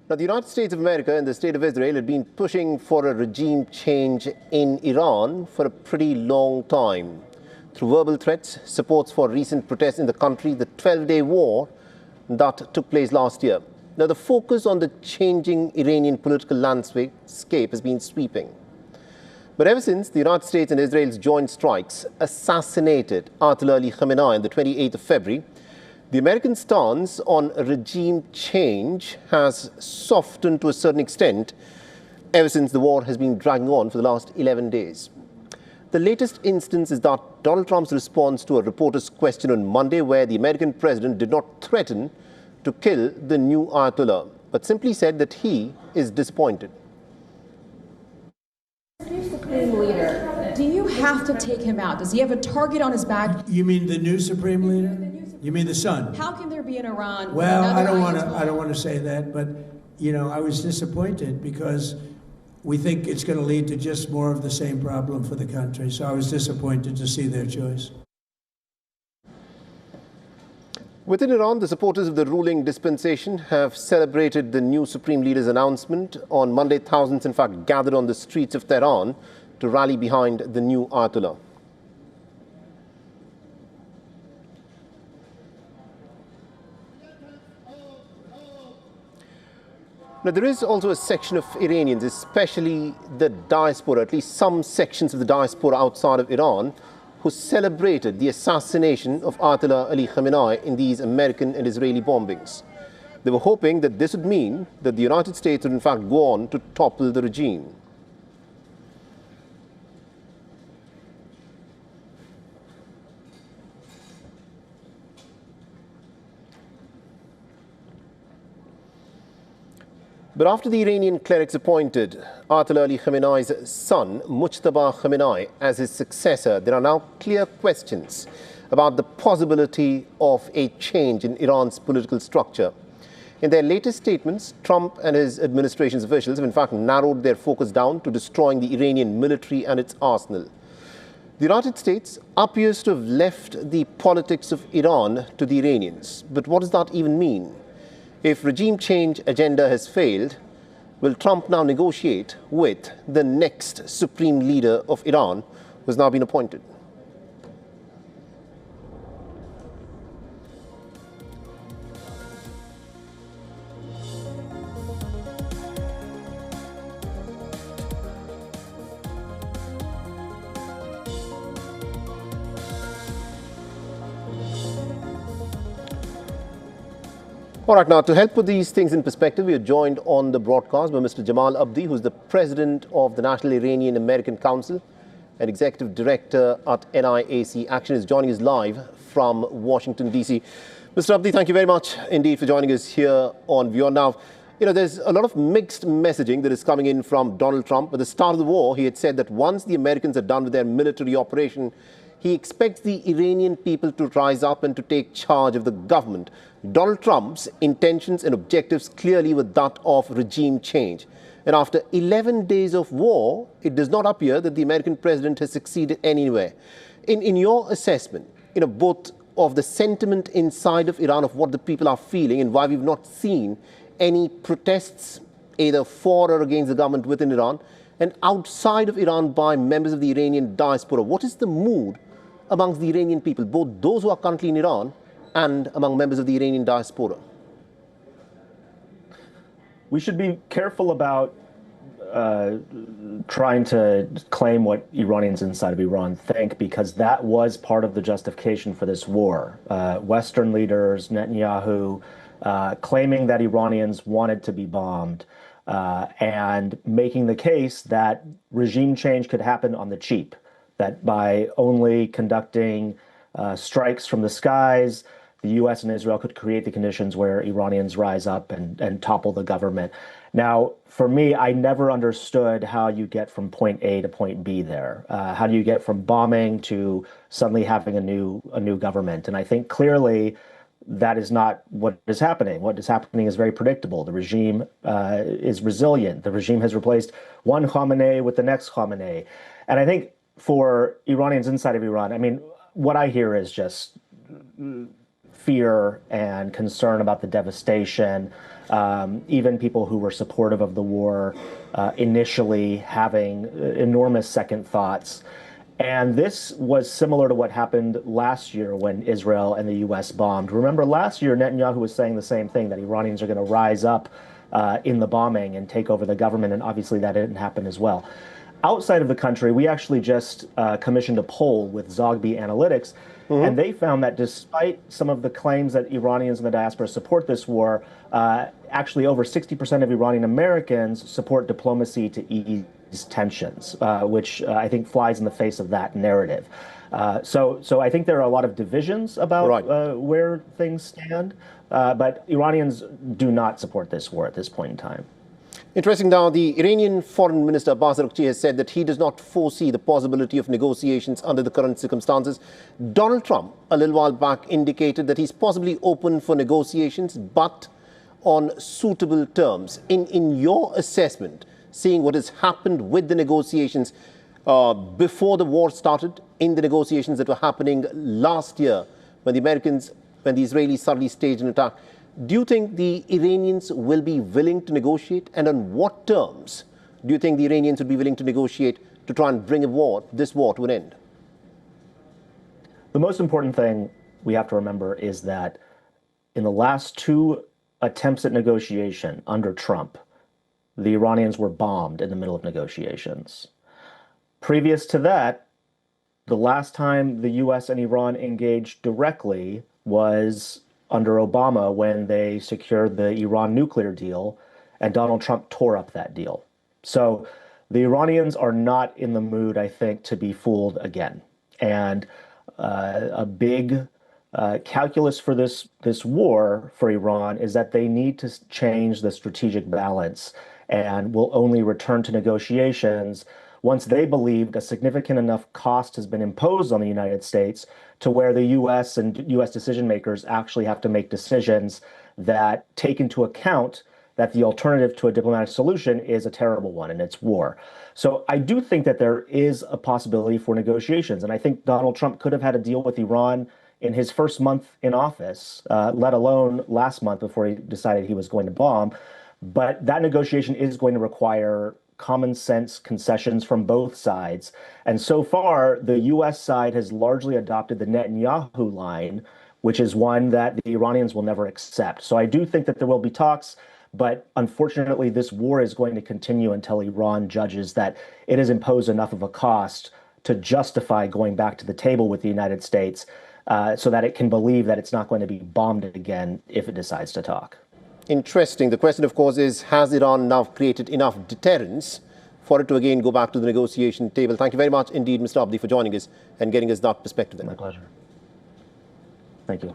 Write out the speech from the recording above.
Now, the United States of America and the State of Israel had been pushing for a regime change in Iran for a pretty long time. Through verbal threats, supports for recent protests in the country, the 12-day war that took place last year. Now, the focus on the changing Iranian political landscape has been sweeping. But ever since the United States and Israel's joint strikes assassinated Ayatollah Ali Khamenei on the 28th of February, the American stance on regime change has softened to a certain extent ever since the war has been dragging on for the last 11 days. The latest instance is that Donald Trump's response to a reporter's question on Monday, where the American president did not threaten to kill the new Ayatollah, but simply said that he is disappointed. Supreme leader, do you have to take him out? Does he have a target on his back? You mean the new supreme leader? You mean the son? How can there be in Iran? Well, I don't want to say that, but you know, I was disappointed because we think it's going to lead to just more of the same problem for the country. So I was disappointed to see their choice. Within Iran, the supporters of the ruling dispensation have celebrated the new supreme leader's announcement. On Monday, thousands, in fact, gathered on the streets of Tehran to rally behind the new Ayatollah. Now, there is also a section of Iranians, especially the diaspora, at least some sections of the diaspora outside of Iran, who celebrated the assassination of Ayatollah Ali Khamenei in these American and Israeli bombings. They were hoping that this would mean that the United States would in fact go on to topple the regime. But after the Iranian clerics appointed Ayatollah Ali Khamenei's son, Mojtaba Khamenei, as his successor, there are now clear questions about the possibility of a change in Iran's political structure. In their latest statements, Trump and his administration's officials have in fact narrowed their focus down to destroying the Iranian military and its arsenal. The United States appears to have left the politics of Iran to the Iranians. But what does that even mean? If regime change agenda has failed, will Trump now negotiate with the next supreme leader of Iran, who has now been appointed? All right, now to help put these things in perspective, we are joined on the broadcast by Mr. Jamal Abdi, who's the president of the National Iranian American Council and executive director at NIAC Action, is joining us live from Washington, D.C. Mr. Abdi, thank you very much indeed for joining us here on WION. Now, you know, there's a lot of mixed messaging that is coming in from Donald Trump. At the start of the war, he had said that once the Americans are done with their military operation, he expects the Iranian people to rise up and to take charge of the government. Donald Trump's intentions and objectives clearly were that of regime change. And after 11 days of war, it does not appear that the American president has succeeded anywhere. In your assessment, you know, both of the sentiment inside of Iran of what the people are feeling and why we've not seen any protests either for or against the government within Iran, and outside of Iran by members of the Iranian diaspora, what is the mood amongst the Iranian people, both those who are currently in Iran and among members of the Iranian diaspora? We should be careful about trying to claim what Iranians inside of Iran think, because that was part of the justification for this war. Western leaders, Netanyahu, claiming that Iranians wanted to be bombed and making the case that regime change could happen on the cheap, that by only conducting strikes from the skies, the U.S. and Israel could create the conditions where Iranians rise up and topple the government. Now, for me, I never understood how you get from point A to point B there. How do you get from bombing to suddenly having a new government? And I think clearly that is not what is happening. What is happening is very predictable. The regime is resilient. The regime has replaced one Khamenei with the next Khamenei. And I think for Iranians inside of Iran, I mean, what I hear is just fear and concern about the devastation even people who were supportive of the war initially having enormous second thoughts. And this was similar to what happened last year when Israel and the U.S. bombed. Remember, last year, Netanyahu was saying the same thing, that Iranians are going to rise up in the bombing and take over the government, and obviously that didn't happen as well. Outside of the country, we actually just commissioned a poll with Zogby Analytics, and they found that despite some of the claims that Iranians in the diaspora support this war, actually over 60% of Iranian Americans support diplomacy to ease tensions, which I think flies in the face of that narrative. So I think there are a lot of divisions about where things stand, but Iranians do not support this war at this point in time. Interesting. Now, the Iranian Foreign Minister Abbas Araghchi has said that he does not foresee the possibility of negotiations under the current circumstances. Donald Trump, a little while back, indicated that he's possibly open for negotiations, but on suitable terms. In your assessment, seeing what has happened with the negotiations before the war started, in the negotiations that were happening last year, when the Israelis suddenly staged an attack, do you think the Iranians will be willing to negotiate? And on what terms do you think the Iranians would be willing to negotiate to try and bring this war to an end? The most important thing we have to remember is that in the last two attempts at negotiation under Trump, the Iranians were bombed in the middle of negotiations. Previous to that, the last time the U.S. and Iran engaged directly was under Obama, when they secured the Iran nuclear deal, and Donald Trump tore up that deal. So the Iranians are not in the mood, I think, to be fooled again. And a big calculus for this war for Iran is that they need to change the strategic balance, and will only return to negotiations once they believed a significant enough cost has been imposed on the United States to where the U.S. and U.S. decision makers actually have to make decisions that take into account that the alternative to a diplomatic solution is a terrible one, and it's war. So I do think that there is a possibility for negotiations, and I think Donald Trump could have had a deal with Iran in his first month in office, let alone last month before he decided he was going to bomb. But that negotiation is going to require common sense concessions from both sides. And so far, the U.S. side has largely adopted the Netanyahu line, which is one that the Iranians will never accept. So I do think that there will be talks, but unfortunately, this war is going to continue until Iran judges that it has imposed enough of a cost to justify going back to the table with the United States, so that it can believe that it's not going to be bombed again if it decides to talk. Interesting. The question, of course, is, has Iran now created enough deterrence for it to again go back to the negotiation table? Thank you very much indeed, Mr. Abdi, for joining us and getting us that perspective. My pleasure. Thank you.